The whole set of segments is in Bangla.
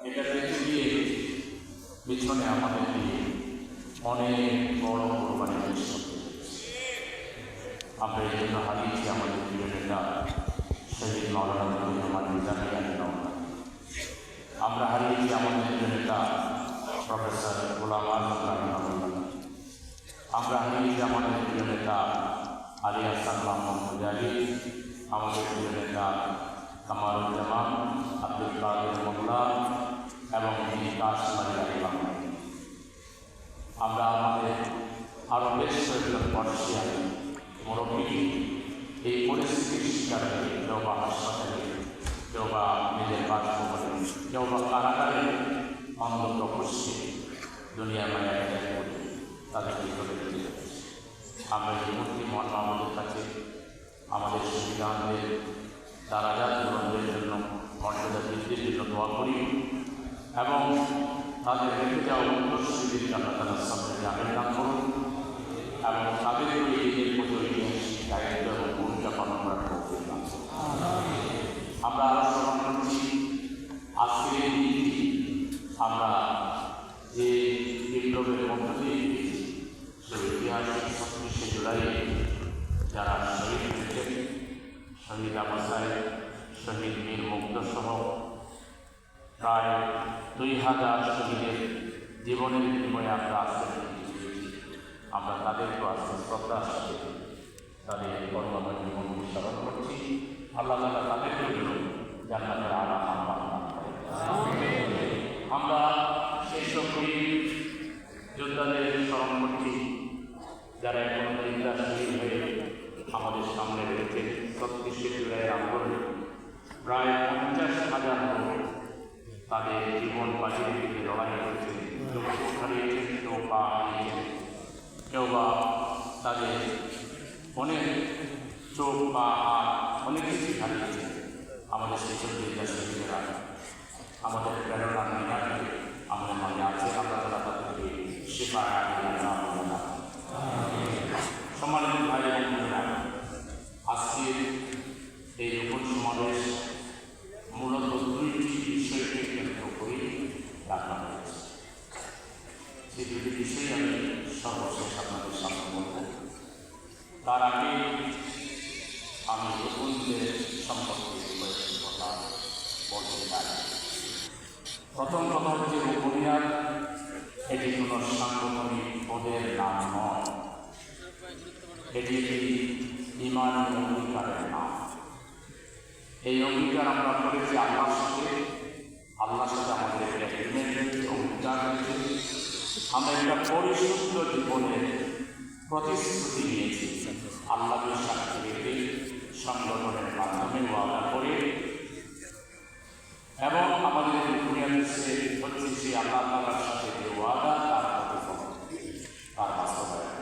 এটা দেখতে গিয়ে পিছনে আমাদের দিয়ে অনেক বড় কোরবানি পেশ করতে হয়েছে। আমরা এই জন্য হারিয়েছি আমাদের প্রিয় নেতা শহীদ মাওলানা মোহাম্মদ মিজানুর রহমান। আমরা হারিয়েছি আমাদের প্রিয় নেতা প্রফেসর গোলাম আজম রহমান। আমরা হারিয়েছি আমাদের প্রিয় নেতা আলী হাসান মাহমুদ আলী, আমাদের প্রিয় নেতা কামারুজ্জামান, আব্দুল কাদের মোল্লা এবং কাশিম আলী রাহিমাহ। আমরা আমাদের আরও বেশ কয়েকজন বর্ষিয়ান মুরব্বী এই পরিস্থিতির শিকার হয়ে কেউ বা হাসপাতালে, কেউ বা নিজের বাসভবনে, কেউ বা কারাগারে অন্তত খুশি দুনিয়া মায়া ত্যাগ করে তাদেরকে চলে যেতে হচ্ছে। আমরা এই মুহূর্তে মহান আমাদের কাছে আমাদের সংবিধানের দারাজাত গ্রহণের জন্য, মর্যাদা বৃদ্ধির জন্য দোয়া করি এবং তাদের রেখে যাওয়া উত্তরসূরিদের জন্য তাদের সামনে জামিন দান করুন এবং তাদের নিজেদের মতো ঐতিহাসিক দায়িত্ব এবং ভূমিকা পালন করার প্রয়োজন। আমরা আরও স্মরণ করছি আজকের এই দিনটি আমরা যে বিপ্লবের মধ্য দিয়ে পেয়েছি, সেই ঐতিহাসিক 26শে জুলাই যারা শহীদ হয়েছেন, শহীদ আবু সাইদ, শহীদ মীর মুগ্ধ সহ প্রায় 2000 শহীদের জীবনের বিনিময়ে আমরা আজকে আমরা তাদেরকেও আজকে শ্রদ্ধার সাথে তাদের কর্মময় জীবনকে স্মরণ করছি। আল্লাহ তাআলা তাদেরকে জান্নাতের আলা আমরা সেই সব যোদ্ধাদের স্মরণ করছি যারা এখন জিন্দা শহীদ হয়ে আমাদের সামনে রয়েছে। 36শে জুলাইয়ের আন্দোলনে প্রায় 50,000 লোক তাদের জীবন বাজি রেখে লড়াই করেছেন। কেউ চোখ হারিয়েছেন, কেউ পা হারিয়েছেন, কেউ বা তাদের অনেক চোখ বা হাত অনেক কিছু হারিয়েছেন। আমাদের সেসব জিন্দা শহীদেরা আমাদের প্রেরণা নিয়ে আমাদের মাঝে আছে। আমরা তারা তাদেরকে সেবা সম্মানিত ভাই এবং বোনেরা, আজকের এই রোপণ সমাবেশ মূলত 2টি বিষয়কে কেন্দ্র করে রাখা হয়েছে। সেই 2টি বিষয় আমি সর্বশেষ আপনাদের সামনে বলব। তার আগে আমি রোপণদের সম্পর্কে কয়েকটি কথা বলতে চাই। প্রথম কথা হচ্ছে, রোপণিয়ার এটি কোনো সাংগঠনিক পদের নাম নয়, এটি একটি ঈমান অঙ্গীকারের নাম। এই অঙ্গীকার আমরা করেছি আল্লাহর সাথে আমাদের একটা এগ্রিমেন্ট অঙ্গীকার হয়েছে। আমরা একটা পরিশুদ্ধ জীবনের প্রতিশ্রুতি নিয়েছি আল্লাহকে সাক্ষী রেখে, সংগঠনের মাধ্যমে ওয়াদা করে এবং আমাদের দুনিয়াতে হচ্ছে সে আল্লাহ তাআলার সাথে যে ওয়াদা তার প্রতিফলন, তার বাস্তবায়ন।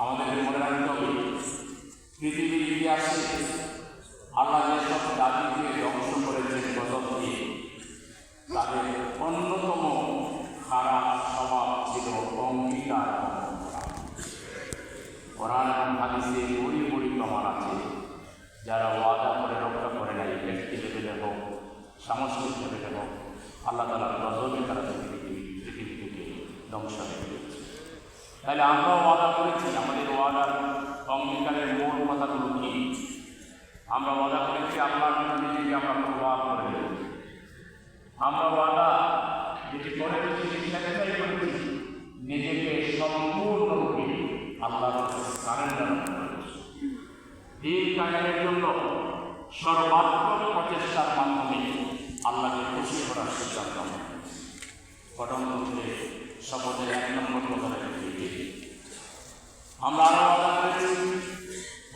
আমাদের মনে রাখতে হবে, পৃথিবীর ইতিহাসে আল্লাহ যেসব জাতিকে ধ্বংস করেছেন গজব দিয়ে, তাদের অন্যতম খারাপ স্বভাব ছিল অঙ্গীকার করা। কোরআন এবং হাদিসে বড়ি প্রমাণ আছে, যারা ওয়াদা করে রক্ষা করে নাই, ব্যক্তি লেভেলে হোক, সামষ্টিক লেভেলে হোক, আল্লাহ তাআলার গজবে তারা পৃথিবী থেকে ধ্বংস হয়ে গেছে। তাহলে আমরাও ওয়াদা করেছি। আমাদের ওয়াদার অঙ্গীকারের মূল কথাগুলো কি? আমরা ওয়াদা করেছি আল্লাহর জন্য নিজেকে আমরা প্রবাহ করে দেব। আমরা ওয়াদা যেটি করে করেছি নিজেকে সম্পূর্ণরূপে আল্লাহর সারেন্ডার করেছি। দিন কায়েমের জন্য সর্বাত্মক প্রচেষ্টার মাধ্যমে আল্লাহকে খুশি করার সিদ্ধান্ত গঠনতন্ত্রে শপথের 1 নম্বর কথা রেখেছি। আমরা আরো ওয়াদা করেছি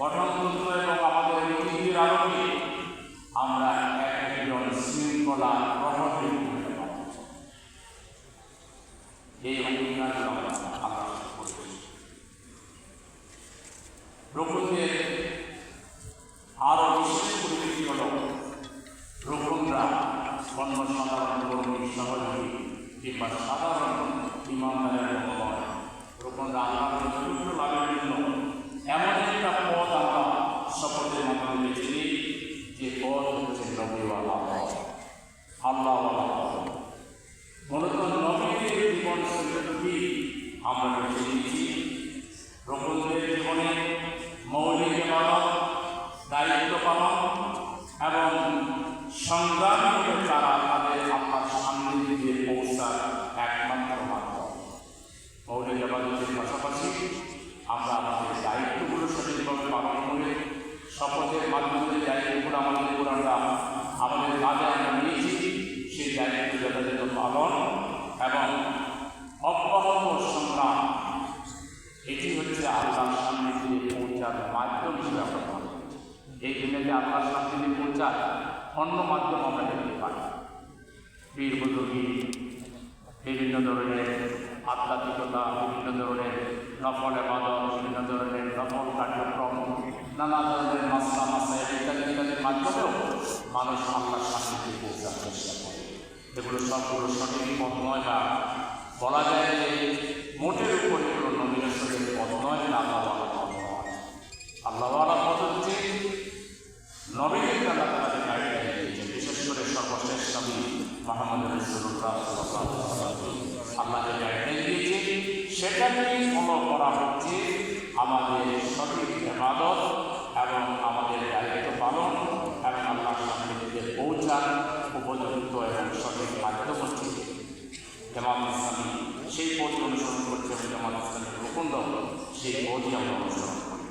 গঠনতন্ত্র এবং আমাদের নীতির আলোকে আমরা একজন শৃঙ্খলা প্রহরী ভূমিকা পালন করব। এই অঙ্গীকার আমরা করেছি। রোপণদের আরো বিশেষ পরিস্থিতি হল, রোপণরা অন্য সাধারণ কর্মী, সহযোগী কিংবা সাধারণ ইমানদারের নয়। রোপণরা আল্লাহর পবিত্র লাভের জন্য এমন একটা পথ আমরা শপথের মাধ্যমে বেছে নিই, যে পথ হচ্ছে নবীওয়ালা পথ, আল্লাহওয়ালা পথ। গোলামি করে তারা তাদের আল্লাহর সামনে দিয়ে পৌঁছার একমাত্র মাধ্যম। মৌলিক ইবাদতের পাশাপাশি আমরা আমাদের দায়িত্বগুলো সঠিকভাবে পালন করে শপথের মাধ্যমে যে দায়িত্বগুলো আমাদের উপর আমাদের কাজে আমরা নিয়েছি সেই দায়িত্ব যথাযথ পালন এবং অব্যাহত সংগ্রাম, এটি হচ্ছে আল্লাহর সামনে দিয়ে পৌঁছার মাধ্যম হিসেবে আমরা পালন। এই দুনিয়াতে আল্লাহর সামনে দিয়ে পৌঁছার অন্য মাধ্যম আমরা দেখতে পাই। পীর বুজুর্গি, বিভিন্ন ধরনের আধ্যাত্মিকতা, বিভিন্ন ধরনের নফল ইবাদত, বিভিন্ন ধরনের নফল কার্যক্রম, নানা ধরনের মাসলা মাসাইল ইত্যাদি ইত্যাদির মাধ্যমেও মানুষ আল্লাহর সামনে দিয়ে পৌঁছার চেষ্টা করে। এগুলো সবগুলো সঠিক পথ নয়, বা বলা যায় যে মোটের উপর এগুলো নবীর পথ নয়, আল্লাহওয়ালা পথ নয়। আল্লাহওয়ালা পথ হচ্ছে নবীদের আল্লাহ তাদের গাইডলাইন দিয়েছেন, বিশেষ করে সর্বশেষ নবী মুহাম্মদ রাসূলুল্লাহ সাল্লাল্লাহু আলাইহি ওয়াসাল্লাম আল্লাহ যে গাইডলাইন দিয়েছে সেটাকেই ফলো করা হচ্ছে আমাদের সঠিক ইবাদত এবং আমাদের দায়িত্ব পালন এবং আল্লাহর সামনে দিয়ে পৌঁছার উপযুক্ত এবং সঠিক মাধ্যম হচ্ছে জামাত ইসলামী। সেই পথ অনুসরণ করছে এবং জামাত ইসলামের রুকুন সেই পথই আমরা অনুসরণ করি।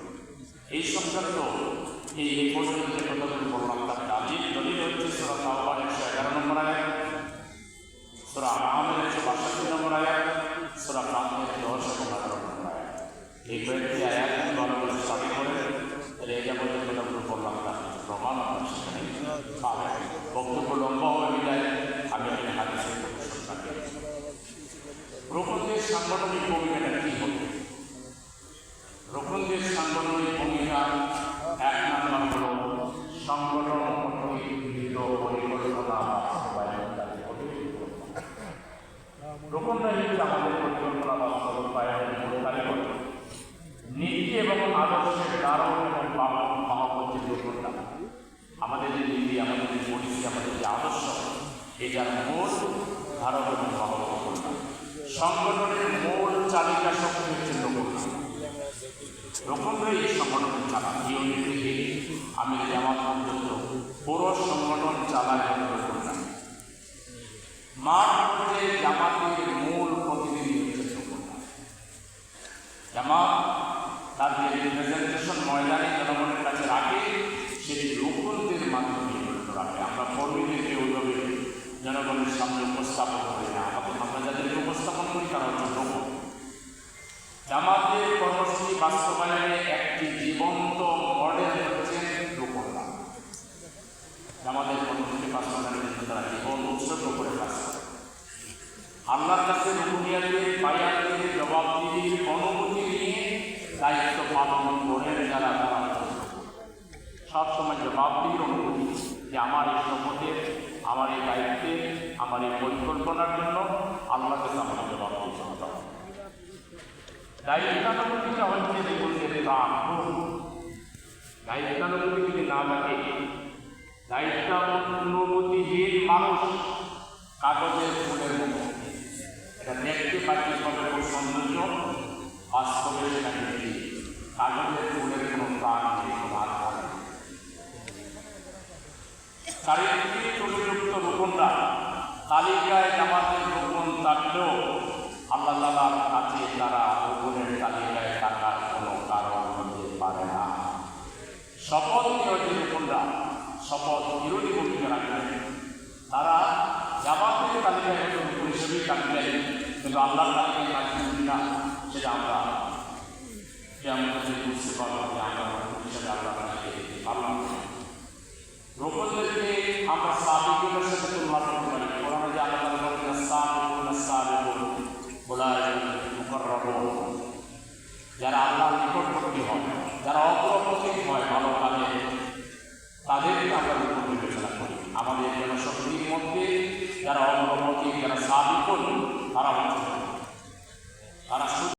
এই সংক্রান্ত এই পর্যন্ত যে কথাগুলো বললাম তার দলিল হচ্ছে সূরা তাওবার 111 নম্বর আয়াত, সূরা আনআমের 162 নম্বর আয়াত, সূরা ফাতিহার 10 এবং 11 নম্বর আয়াত। এই কয়েকটি আয়াত ভালো করে স্টাডি করে এই যাবতীয় কথাগুলো বললাম তার প্রমাণ আমরা সেখানে পাবেন। বক্তব্য লম্বা হয়ে বিদায় আমি এখানে হাদিসের প্রসঙ্গ রুকুনদের সাংগঠনিক ভূমিকাটা কী হবে? রুকুনদের সাংগঠনিক ভূমিকা এক নম্বর হল সংগঠন পরিকল্পনা বাস্তবায়নকারী। রুকুনরা হচ্ছে আমাদের পরিকল্পনা বাস্তবায়নের মূলকারী নীতি এবং আদর্শের কারণ এবং মহাপঞ্চের রুকুনরা আমাদের যে নীতি, আমাদের যে পরিস্থিতি, আমাদের যে আদর্শ, এটার মূল ধারক এবং মহাপঞ্চনা। সংগঠনের মূল চালিকা শক্তি হচ্ছে রুকুনরা। রুকুনরা এই সংগঠন চালান। ইউনিট থেকে আমি জামাত পর্যন্ত পুরো সংগঠন চালায় রুকুনরা। মাঠ পর্যায়ে জামাতের মূল প্রতিনিধি হচ্ছে রুকুনরা। জামাত তার যে রিপ্রেজেন্টেশন ময়দানে জনগণের কাছে রাখে সেটি রুকুনদের মাধ্যমে রাখে। আমরা কর্মীদেরকে ওইভাবে জনগণের সামনে উপস্থাপন করি না, আমরা যাদেরকে উপস্থাপন করি তারা হচ্ছে রুকুন। জামাতের কর্মসূচি বাস্তবায়নে একটি জীবন্ত মডেল হচ্ছে রুকুনরা। জামাতের কর্মসূচি বাস্তবায়নের জন্য তারা জীবন উৎসর্গ করে কাজ করে। আল্লাহর কাছে রুকুনিয়াতের বায়াতের জবাবদিহির অনুমতি নিয়ে দায়িত্ব পালন করেন যারা, তারা সবসময় জবাবদিহির অনুমতি যে আমার এই শপথের, আমার এই দায়িত্বের, আমার এই পরিকল্পনার জন্য আল্লাহর কাছে আমাকে জবাব দিতে হবে। দায়িত্বানুভূতিটা হচ্ছে রুকুনদের প্রাণ। দায়িত্বানুভূতি যদি না থাকে, দায়িত্বানুভূতিহীন মানুষ কাগজের ফুলের মতো। এটা দেখতে বাহ্যিকভাবে খুব সৌন্দর্য, বাস্তবে সেটা দেখি কাগজের ফুলের কোনো প্রাণ নেই, কোনো আত্মা নেই। চারিদিকে প্রযুক্ত রুকুনরা তালিকায় জামাতের রুকুন থাকলেও আল্লাহ তাআলার কাছে তারা রুকুনের তালিকায় থাকার কোনো কারণ হতে পারে না। শপথ বিরোধী রুকুনরা শপথ বিরোধী ভূমিকা রাখবেন। তারা জামাতের তালিকায় রুকুন হিসেবেই থাকবেন, কিন্তু আল্লাহর তালিকায় থাকবেন কিনা সেটা আমরা বুঝতে পারবো যে আমরা রুকুন হিসেবে আল্লাহর তালিকায় পারলাম। রুকুনদেরকে আমরা সাবিকুনের সাথে তুলনা করতে পারি। কোরআনে যে আল্লাহ তাআলা বলেন সাবিকুনাস সাবিকুন উলাইকা মুকাররাবুন, যারা আল্লাহর নিকটবর্তী হয়, যারা অগ্রগতি হয় ভালো কাজে, তাদেরকে আমরা রুকুন বিবেচনা করি। আমাদের জনশক্তির মধ্যে যারা অগ্রগতি, যারা সাবিকুন, তারা হচ্ছে